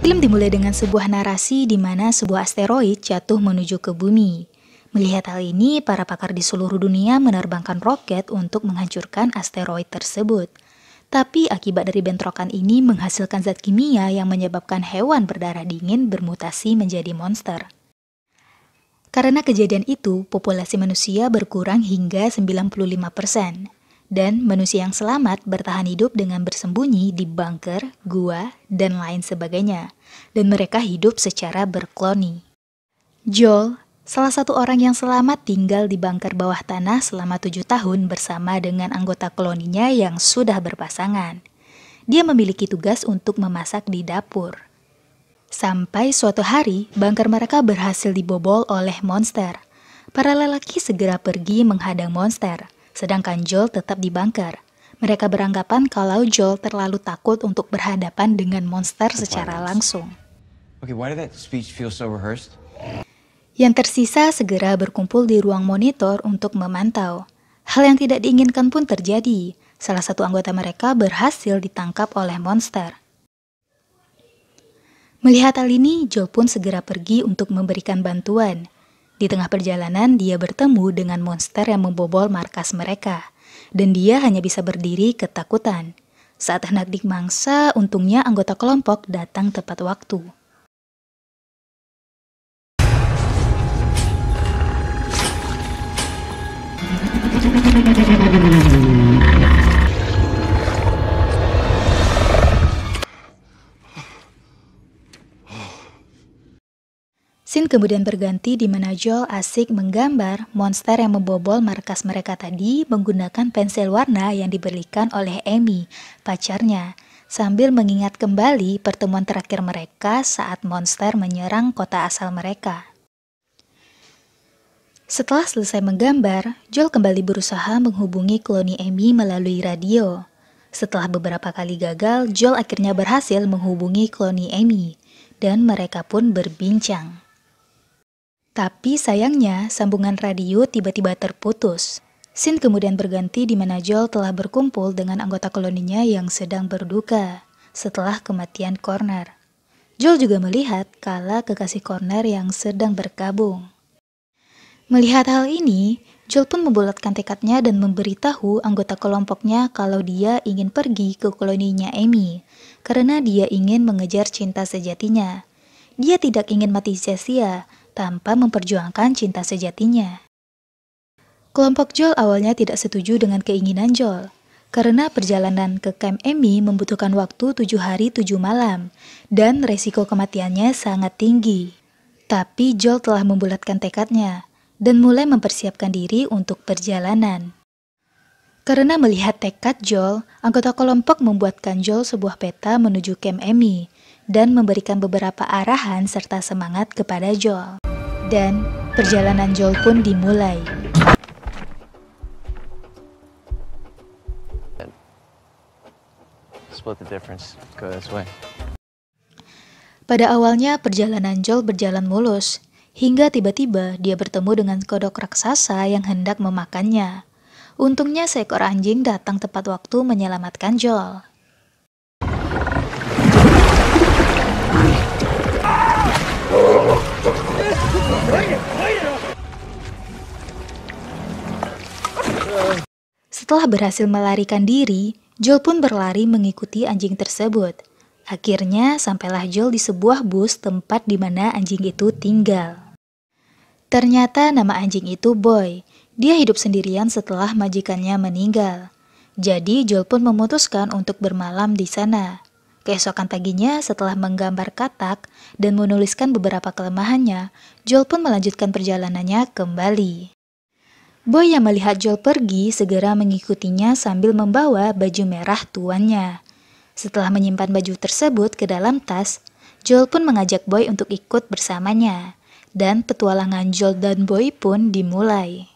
Film dimulai dengan sebuah narasi di mana sebuah asteroid jatuh menuju ke bumi. Melihat hal ini, para pakar di seluruh dunia menerbangkan roket untuk menghancurkan asteroid tersebut. Tapi akibat dari bentrokan ini menghasilkan zat kimia yang menyebabkan hewan berdarah dingin bermutasi menjadi monster. Karena kejadian itu, populasi manusia berkurang hingga 95%. Dan manusia yang selamat bertahan hidup dengan bersembunyi di bunker, gua, dan lain sebagainya. Dan mereka hidup secara berkloni. Joel, salah satu orang yang selamat, tinggal di bunker bawah tanah selama 7 tahun bersama dengan anggota koloninya yang sudah berpasangan. Dia memiliki tugas untuk memasak di dapur. Sampai suatu hari, bunker mereka berhasil dibobol oleh monster. Para lelaki segera pergi menghadang monster. Sedangkan Joel tetap di bunker. Mereka beranggapan kalau Joel terlalu takut untuk berhadapan dengan monster secara langsung. Yang tersisa segera berkumpul di ruang monitor untuk memantau. Hal yang tidak diinginkan pun terjadi. Salah satu anggota mereka berhasil ditangkap oleh monster. Melihat hal ini, Joel pun segera pergi untuk memberikan bantuan. Di tengah perjalanan, dia bertemu dengan monster yang membobol markas mereka, dan dia hanya bisa berdiri ketakutan. Saat hendak dimangsa, untungnya anggota kelompok datang tepat waktu. Scene kemudian berganti di mana Joel asik menggambar monster yang membobol markas mereka tadi menggunakan pensil warna yang diberikan oleh Amy, pacarnya, sambil mengingat kembali pertemuan terakhir mereka saat monster menyerang kota asal mereka. Setelah selesai menggambar, Joel kembali berusaha menghubungi kloni Amy melalui radio. Setelah beberapa kali gagal, Joel akhirnya berhasil menghubungi kloni Amy, dan mereka pun berbincang. Tapi sayangnya, sambungan radio tiba-tiba terputus. Scene kemudian berganti di mana Joel telah berkumpul dengan anggota koloninya yang sedang berduka setelah kematian Connor. Joel juga melihat kala kekasih Connor yang sedang berkabung. Melihat hal ini, Joel pun membulatkan tekadnya dan memberitahu anggota kelompoknya kalau dia ingin pergi ke koloninya Amy, karena dia ingin mengejar cinta sejatinya. Dia tidak ingin mati sia-sia tanpa memperjuangkan cinta sejatinya. Kelompok Joel awalnya tidak setuju dengan keinginan Joel, karena perjalanan ke camp Amy membutuhkan waktu 7 hari 7 malam, dan resiko kematiannya sangat tinggi. Tapi Joel telah membulatkan tekadnya, dan mulai mempersiapkan diri untuk perjalanan. Karena melihat tekad Joel, anggota kelompok membuatkan Joel sebuah peta menuju camp Amy, dan memberikan beberapa arahan serta semangat kepada Joel. Dan perjalanan Joel pun dimulai. Split the difference. Go this way. Pada awalnya perjalanan Joel berjalan mulus, hingga tiba-tiba dia bertemu dengan kodok raksasa yang hendak memakannya. Untungnya seekor anjing datang tepat waktu menyelamatkan Joel. Setelah berhasil melarikan diri, Joel pun berlari mengikuti anjing tersebut. Akhirnya sampailah Joel di sebuah bus tempat di mana anjing itu tinggal. Ternyata nama anjing itu Boy. Dia hidup sendirian setelah majikannya meninggal. Jadi Joel pun memutuskan untuk bermalam di sana. Keesokan paginya setelah menggambar katak dan menuliskan beberapa kelemahannya, Joel pun melanjutkan perjalanannya kembali. Boy yang melihat Joel pergi segera mengikutinya sambil membawa baju merah tuannya. Setelah menyimpan baju tersebut ke dalam tas, Joel pun mengajak Boy untuk ikut bersamanya. Dan petualangan Joel dan Boy pun dimulai.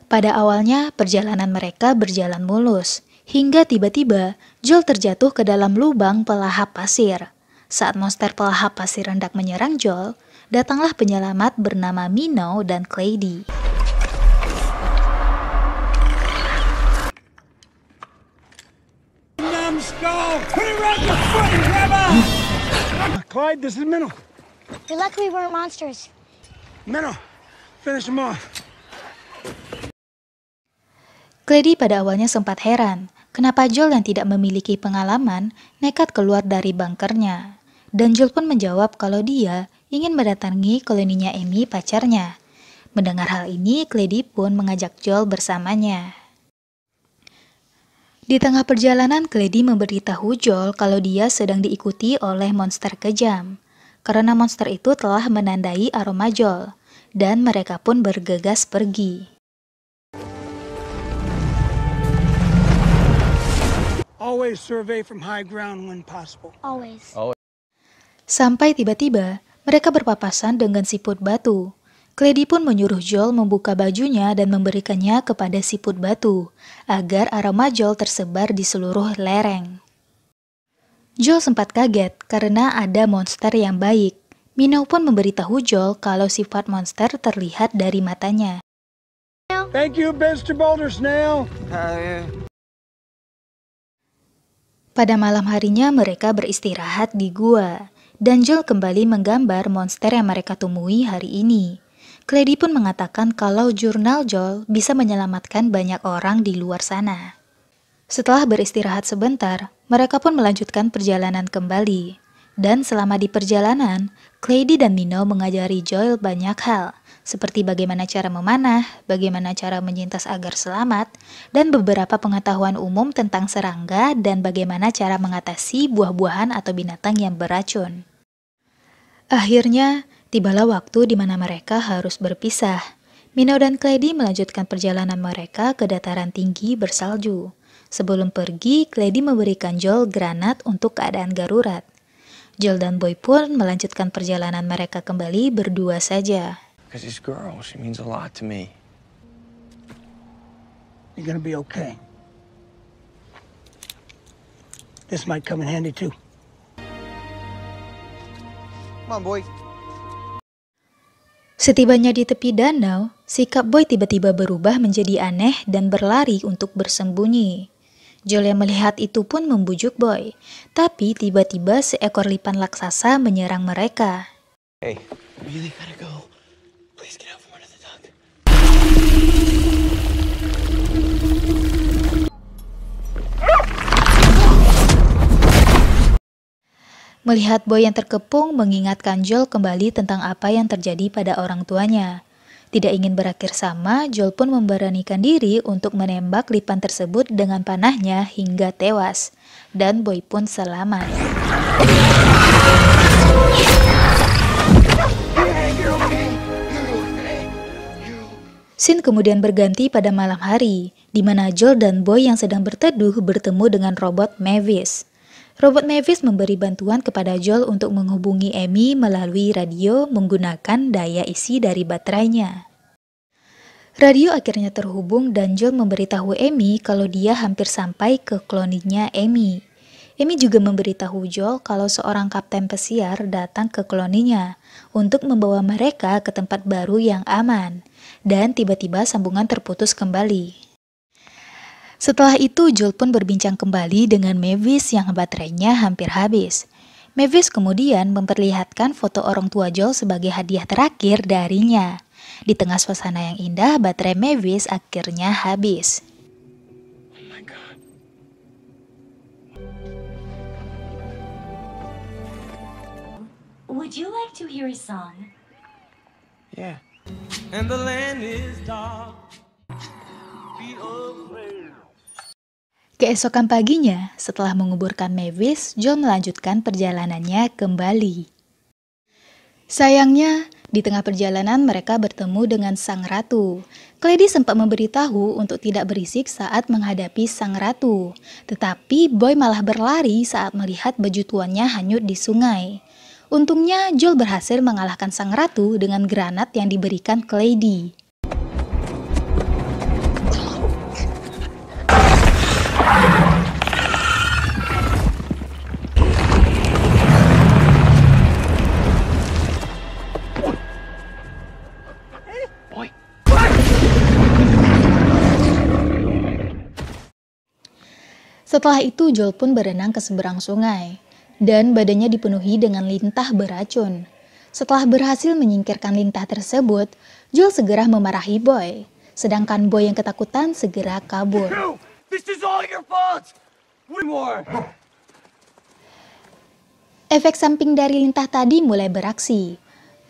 Pada awalnya, perjalanan mereka berjalan mulus, hingga tiba-tiba Joel terjatuh ke dalam lubang pelahap pasir. Saat monster pelahap pasir hendak menyerang Joel, datanglah penyelamat bernama Minnow dan Clady. go! Put it right in the foot and grab on! Clyde, this is Minnow. You're lucky we weren't monsters. Minnow, finish him off. Clady pada awalnya sempat heran, kenapa Joel yang tidak memiliki pengalaman nekat keluar dari bunkernya. Dan Joel pun menjawab kalau dia ingin mendatangi koloninya Amy, pacarnya. Mendengar hal ini, Clady pun mengajak Joel bersamanya. Di tengah perjalanan, Clady memberitahu Joel kalau dia sedang diikuti oleh monster kejam. Karena monster itu telah menandai aroma Joel, dan mereka pun bergegas pergi. Always survey from high ground when possible. Always. Sampai tiba-tiba, mereka berpapasan dengan siput batu. Clady pun menyuruh Joel membuka bajunya dan memberikannya kepada siput batu, agar aroma Joel tersebar di seluruh lereng. Joel sempat kaget karena ada monster yang baik. Minnow pun memberitahu Joel kalau sifat monster terlihat dari matanya. Thank you, Mr. Boulder Snail. Pada malam harinya mereka beristirahat di gua, dan Joel kembali menggambar monster yang mereka temui hari ini. Clady pun mengatakan kalau jurnal Joel bisa menyelamatkan banyak orang di luar sana. Setelah beristirahat sebentar, mereka pun melanjutkan perjalanan kembali. Dan selama di perjalanan, Clady dan Minnow mengajari Joel banyak hal, seperti bagaimana cara memanah, bagaimana cara menyintas agar selamat, dan beberapa pengetahuan umum tentang serangga dan bagaimana cara mengatasi buah-buahan atau binatang yang beracun. Akhirnya, tibalah waktu di mana mereka harus berpisah. Minnow dan Clady melanjutkan perjalanan mereka ke dataran tinggi bersalju. Sebelum pergi, Clady memberikan Joel granat untuk keadaan darurat. Joel dan Boy pun melanjutkan perjalanan mereka kembali berdua saja. Because this girl, she means a lot to me. You're gonna be okay. This might come in handy too. Come on, boy. Setibanya di tepi danau, sikap Boy tiba-tiba berubah menjadi aneh dan berlari untuk bersembunyi. Joel yang melihat itu pun membujuk Boy, tapi tiba-tiba seekor lipan raksasa menyerang mereka. Hey, really gotta go. Please get out from under the duck. Melihat Boy yang terkepung mengingatkan Joel kembali tentang apa yang terjadi pada orang tuanya. Tidak ingin berakhir sama, Joel pun memberanikan diri untuk menembak lipan tersebut dengan panahnya hingga tewas. Dan Boy pun selamat. Scene kemudian berganti pada malam hari, di mana Joel dan Boy yang sedang berteduh bertemu dengan robot Mavis. Robot Mavis memberi bantuan kepada Joel untuk menghubungi Amy melalui radio menggunakan daya isi dari baterainya. Radio akhirnya terhubung dan Joel memberitahu Amy kalau dia hampir sampai ke koloninya Amy. Amy juga memberitahu Joel kalau seorang kapten pesiar datang ke koloninya untuk membawa mereka ke tempat baru yang aman. Dan tiba-tiba sambungan terputus kembali. Setelah itu, Joel pun berbincang kembali dengan Mavis yang baterainya hampir habis. Mavis kemudian memperlihatkan foto orang tua Joel sebagai hadiah terakhir darinya. Di tengah suasana yang indah, baterai Mavis akhirnya habis. Oh my God. Would you like to hear a song? Yeah. And the land is dark. Be afraid. Keesokan paginya, setelah menguburkan Mavis, Joel melanjutkan perjalanannya kembali. Sayangnya, di tengah perjalanan mereka bertemu dengan sang ratu. Clady sempat memberitahu untuk tidak berisik saat menghadapi sang ratu. Tetapi Boy malah berlari saat melihat baju tuannya hanyut di sungai. Untungnya, Joel berhasil mengalahkan sang ratu dengan granat yang diberikan Clady. Setelah itu Joel pun berenang ke seberang sungai, dan badannya dipenuhi dengan lintah beracun. Setelah berhasil menyingkirkan lintah tersebut, Joel segera memarahi Boy, sedangkan Boy yang ketakutan segera kabur. You! This is all your fault! One more! Efek samping dari lintah tadi mulai beraksi.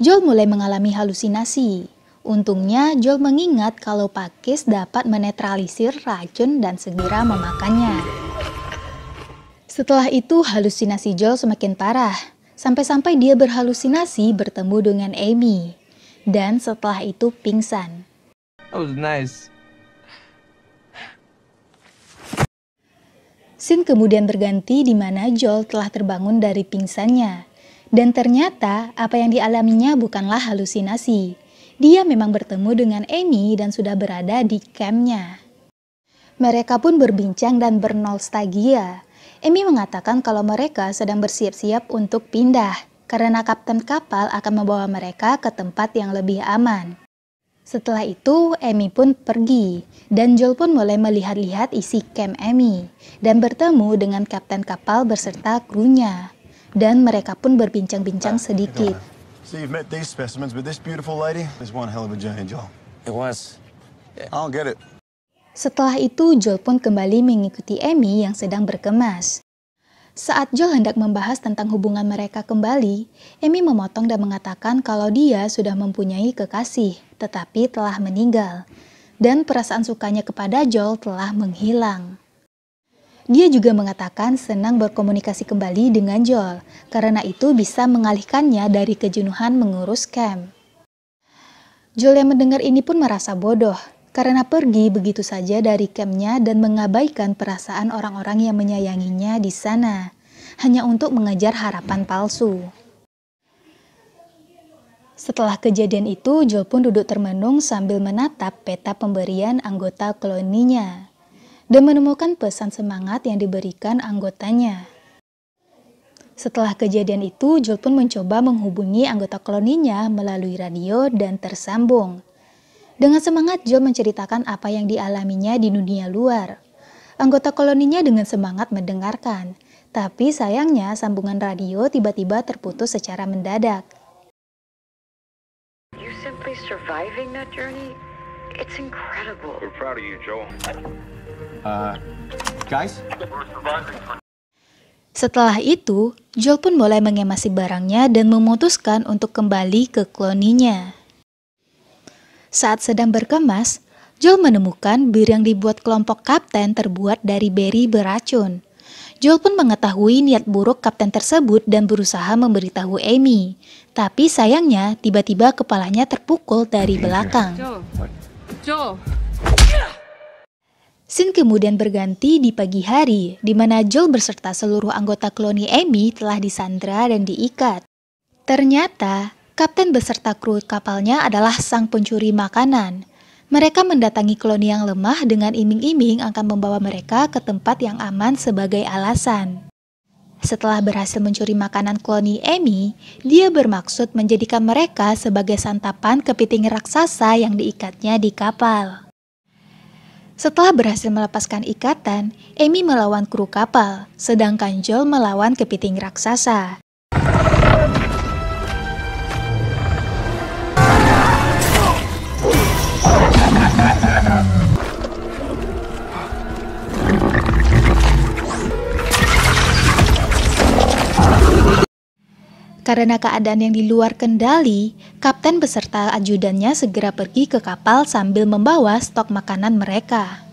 Joel mulai mengalami halusinasi. Untungnya Joel mengingat kalau pakis dapat menetralisir racun dan segera memakannya. Setelah itu halusinasi Joel semakin parah, sampai-sampai dia berhalusinasi bertemu dengan Amy. Dan setelah itu pingsan. That was nice. Scene kemudian berganti di mana Joel telah terbangun dari pingsannya. Dan ternyata apa yang dialaminya bukanlah halusinasi. Dia memang bertemu dengan Amy dan sudah berada di campnya. Mereka pun berbincang dan bernostalgia. Amy mengatakan kalau mereka sedang bersiap-siap untuk pindah, karena kapten kapal akan membawa mereka ke tempat yang lebih aman. Setelah itu, Amy pun pergi, dan Joel pun mulai melihat-lihat isi camp Amy, dan bertemu dengan kapten kapal beserta krunya. Dan mereka pun berbincang-bincang sedikit. So you've met these specimens, but this beautiful lady is one hell of a journey, Joel. It was. I don't get it. Setelah itu, Joel pun kembali mengikuti Amy yang sedang berkemas. Saat Joel hendak membahas tentang hubungan mereka kembali, Amy memotong dan mengatakan kalau dia sudah mempunyai kekasih, tetapi telah meninggal. Dan perasaan sukanya kepada Joel telah menghilang. Dia juga mengatakan senang berkomunikasi kembali dengan Joel, karena itu bisa mengalihkannya dari kejenuhan mengurus camp. Joel yang mendengar ini pun merasa bodoh, karena pergi begitu saja dari campnya dan mengabaikan perasaan orang-orang yang menyayanginya di sana, hanya untuk mengejar harapan palsu. Setelah kejadian itu, Joel pun duduk termenung sambil menatap peta pemberian anggota koloninya, dan menemukan pesan semangat yang diberikan anggotanya. Setelah kejadian itu, Joel pun mencoba menghubungi anggota koloninya melalui radio dan tersambung. Dengan semangat, Joel menceritakan apa yang dialaminya di dunia luar. Anggota koloninya dengan semangat mendengarkan, tapi sayangnya sambungan radio tiba-tiba terputus secara mendadak. You simply surviving that journey, it's incredible. We're proud of you, Joel. Guys? Setelah itu, Joel pun mulai mengemasi barangnya dan memutuskan untuk kembali ke koloninya. Saat sedang berkemas, Joel menemukan bir yang dibuat kelompok kapten terbuat dari beri beracun. Joel pun mengetahui niat buruk kapten tersebut dan berusaha memberitahu Amy. Tapi sayangnya, tiba-tiba kepalanya terpukul dari belakang. Joel. Scene kemudian berganti di pagi hari, di mana Joel beserta seluruh anggota koloni Amy telah disandra dan diikat. Ternyata, kapten beserta kru kapalnya adalah sang pencuri makanan. Mereka mendatangi koloni yang lemah dengan iming-iming akan membawa mereka ke tempat yang aman sebagai alasan. Setelah berhasil mencuri makanan koloni Amy, dia bermaksud menjadikan mereka sebagai santapan kepiting raksasa yang diikatnya di kapal. Setelah berhasil melepaskan ikatan, Amy melawan kru kapal, sedangkan Joel melawan kepiting raksasa. Karena keadaan yang di luar kendali, kapten beserta ajudannya segera pergi ke kapal sambil membawa stok makanan mereka.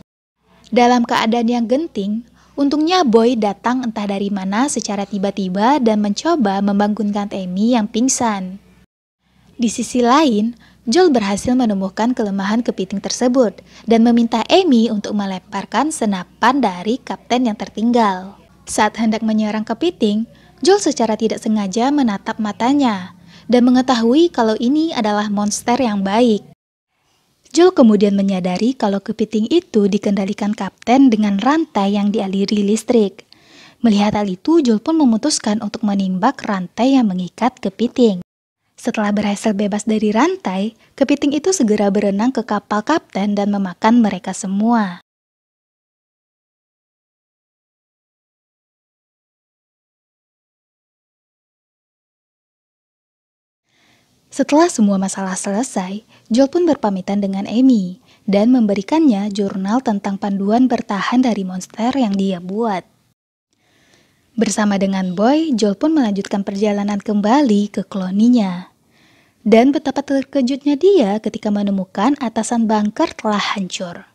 Dalam keadaan yang genting, untungnya Boy datang entah dari mana secara tiba-tiba dan mencoba membangunkan Amy yang pingsan. Di sisi lain, Joel berhasil menemukan kelemahan kepiting tersebut dan meminta Amy untuk melemparkan senapan dari kapten yang tertinggal. Saat hendak menyerang kepiting, Joel secara tidak sengaja menatap matanya dan mengetahui kalau ini adalah monster yang baik. Joel kemudian menyadari kalau kepiting itu dikendalikan kapten dengan rantai yang dialiri listrik. Melihat hal itu, Joel pun memutuskan untuk menimbak rantai yang mengikat kepiting. Setelah berhasil bebas dari rantai, kepiting itu segera berenang ke kapal kapten dan memakan mereka semua. Setelah semua masalah selesai, Joel pun berpamitan dengan Amy dan memberikannya jurnal tentang panduan bertahan dari monster yang dia buat. Bersama dengan Boy, Joel pun melanjutkan perjalanan kembali ke kloninya. Dan betapa terkejutnya dia ketika menemukan atasan bunker telah hancur.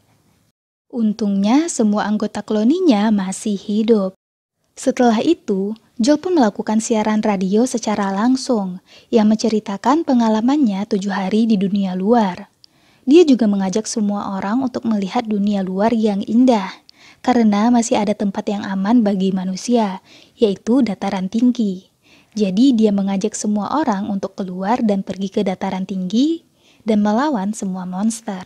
Untungnya semua anggota kloninya masih hidup. Setelah itu, Joel pun melakukan siaran radio secara langsung yang menceritakan pengalamannya 7 hari di dunia luar. Dia juga mengajak semua orang untuk melihat dunia luar yang indah, karena masih ada tempat yang aman bagi manusia, yaitu dataran tinggi. Jadi dia mengajak semua orang untuk keluar dan pergi ke dataran tinggi dan melawan semua monster.